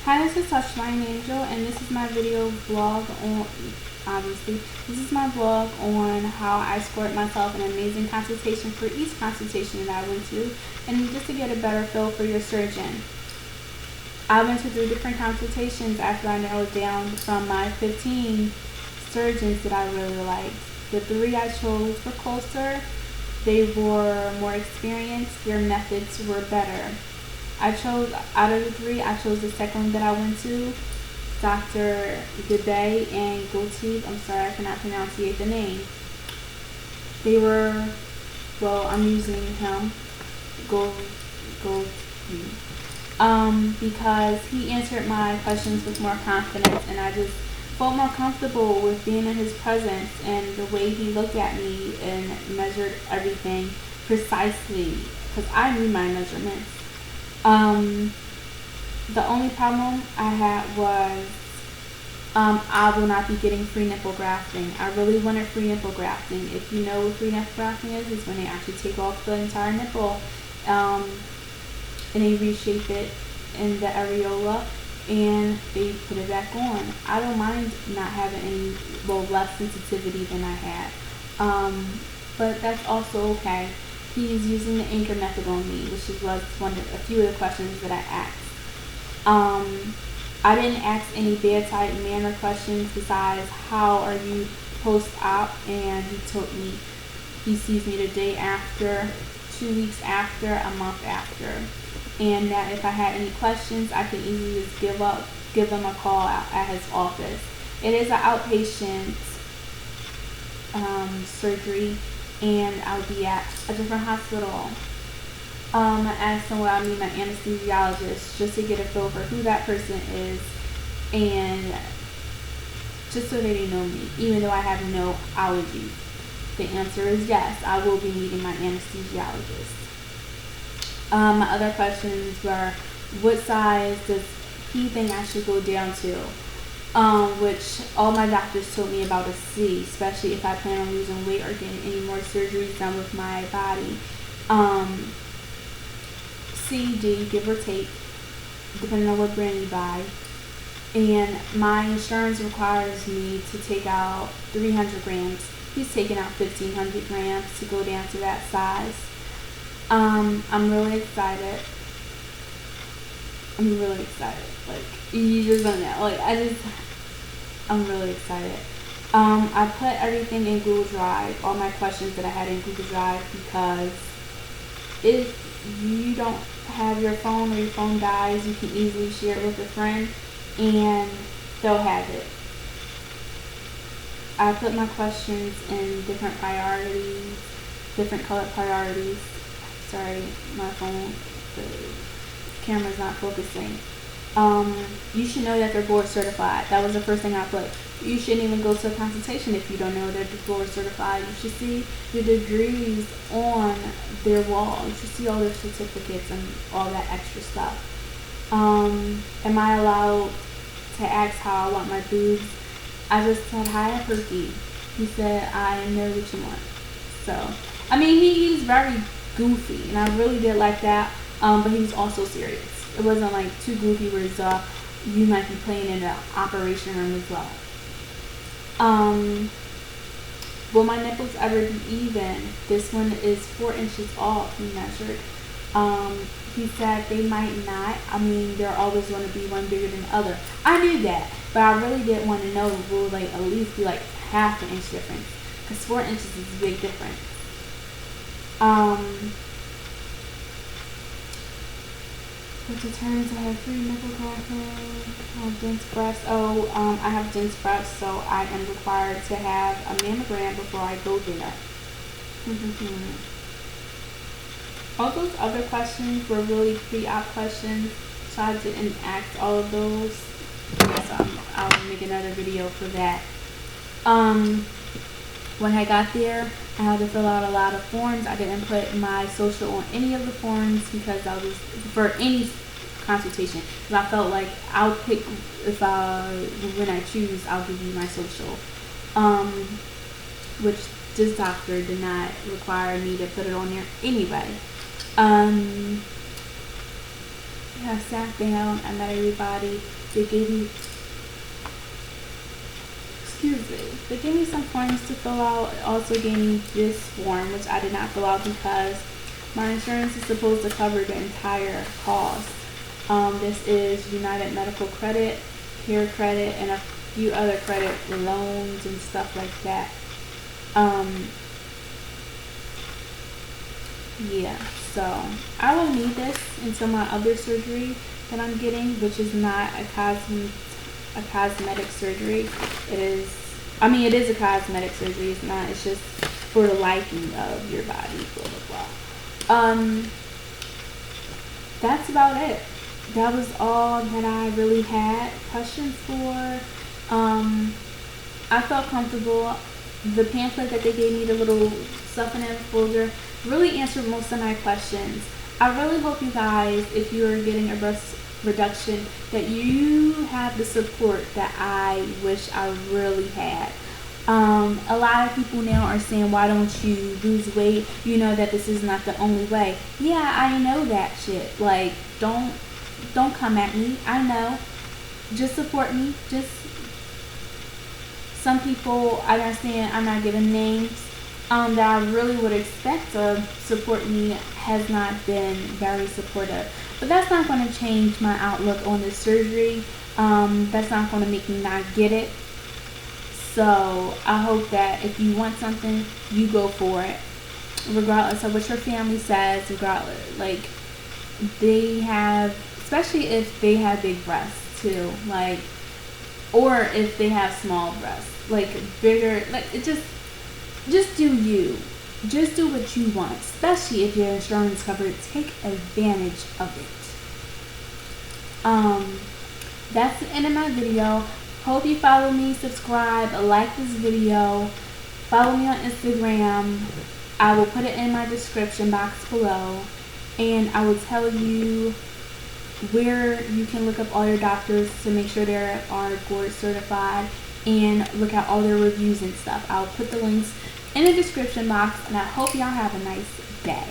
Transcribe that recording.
Hi, this is Touchline Angel, and this is my video vlog on, obviously, this is my vlog on how I scored myself an amazing consultation for each consultation that I went to, and just to get a better feel for your surgeon. I went to 3 different consultations after I narrowed down from my 15 surgeons that I really liked. The 3 I chose were closer, they were more experienced, their methods were better. Out of the 3, I chose the second one that I went to, Dr. Dubay and Goteeb. I'm sorry, I cannot pronunciate the name. They were, well, I'm using him, Goteeb, because he answered my questions with more confidence, and I just felt more comfortable with being in his presence, and the way he looked at me and measured everything precisely, because I knew my measurements. The only problem I had was I will not be getting free nipple grafting. I really wanted free nipple grafting. If you know what free nipple grafting is, it's when they actually take off the entire nipple and they reshape it in the areola and they put it back on. I don't mind not having any, well, less sensitivity than I had, but that's also okay. He's using the anchor method on me, which was a few of the questions that I asked. I didn't ask any bedside manner questions besides how are you post-op, and he told me he sees me the day after, 2 weeks after, a month after, and that if I had any questions I could easily just give him a call out at his office. It is an outpatient surgery, and I'll be at a different hospital. I asked him where I meet my anesthesiologist, just to get a feel for who that person is, and just so they know me, even though I have no allergies. The answer is yes, I will be meeting my anesthesiologist. My other questions were, what size does he think I should go down to? Which all my doctors told me about a C, especially if I plan on losing weight or getting any more surgeries done with my body. C, D, give or take, depending on what brand you buy. And my insurance requires me to take out 300 grams. He's taking out 1,500 grams to go down to that size. I'm really excited. Like, you just don't know. Like, I'm really excited. I put everything in Google Drive, all my questions that I had in Google Drive, because if you don't have your phone or your phone dies, you can easily share it with a friend and they'll have it. I put my questions in different priorities, different color priorities. Sorry, my phone, the camera's not focusing. You should know that they're board certified. That was the first thing I put. You shouldn't even go to a consultation if you don't know they're board certified. You should see the degrees on their wall. You should see all their certificates and all that extra stuff. Am I allowed to ask how I want my boobs? I just said, hi, Perky. He said, I know what you want. So, I mean, he's very goofy, and I really did like that, but he was also serious. It wasn't like too goofy where it's, you might be playing in the operation room as well. Will my nipples ever be even? This one is 4 inches off, he measured. He said they might not. I mean, they're always going to be one bigger than the other. I knew that, but I really did want to know, will they at least be like half an inch difference? Because 4 inches is a big difference. With the terms, I have free nipple grafting, I have dense breasts. I have dense breasts, so I am required to have a mammogram before I go there. All those other questions were really pre-op questions, so I didn't ask all of those. So I'll make another video for that. When I got there, I had to fill out a lot of forms. I didn't put my social on any of the forms because I was, for any consultation, because I felt like I'll pick, when I choose, I'll give you my social. Which this doctor did not require me to put it on there anyway. I sat down, I met everybody. They gave me, they gave me some forms to fill out. It also gave me this form, which I did not fill out because my insurance is supposed to cover the entire cost. This is United Medical Credit, Care Credit, and a few other credit loans and stuff like that. Yeah, so I will need this until my other surgery that I'm getting, which is not a cosmetic surgery. It is a cosmetic surgery. It's not. It's just for the liking of your body. Blah blah blah. That's about it. That was all that I really had questions for. I felt comfortable. The pamphlet that they gave me, the little stuff in that folder, really answered most of my questions. I really hope you guys, if you are getting a breast reduction, that you have the support that I wish I really had. A lot of people now are saying, why don't you lose weight? You know that this is not the only way. Yeah, I know that shit. Like, don't come at me. I know. Just support me. Just, some people, I understand I'm not giving names, that I really would expect to support me has not been very supportive. But that's not going to change my outlook on the surgery. That's not going to make me not get it. So I hope that if you want something, you go for it, regardless of what your family says. Regardless, like, they have, especially if they have big breasts too, like, or if they have small breasts, like bigger, like, it just do you. Just do what you want, especially if your insurance covers it. Take advantage of it. That's the end of my video. Hope you follow me, subscribe, like this video, follow me on Instagram. I will put it in my description box below, and I will tell you where you can look up all your doctors to make sure they are board certified, and look at all their reviews and stuff. I'll put the links in the description box, and I hope y'all have a nice day.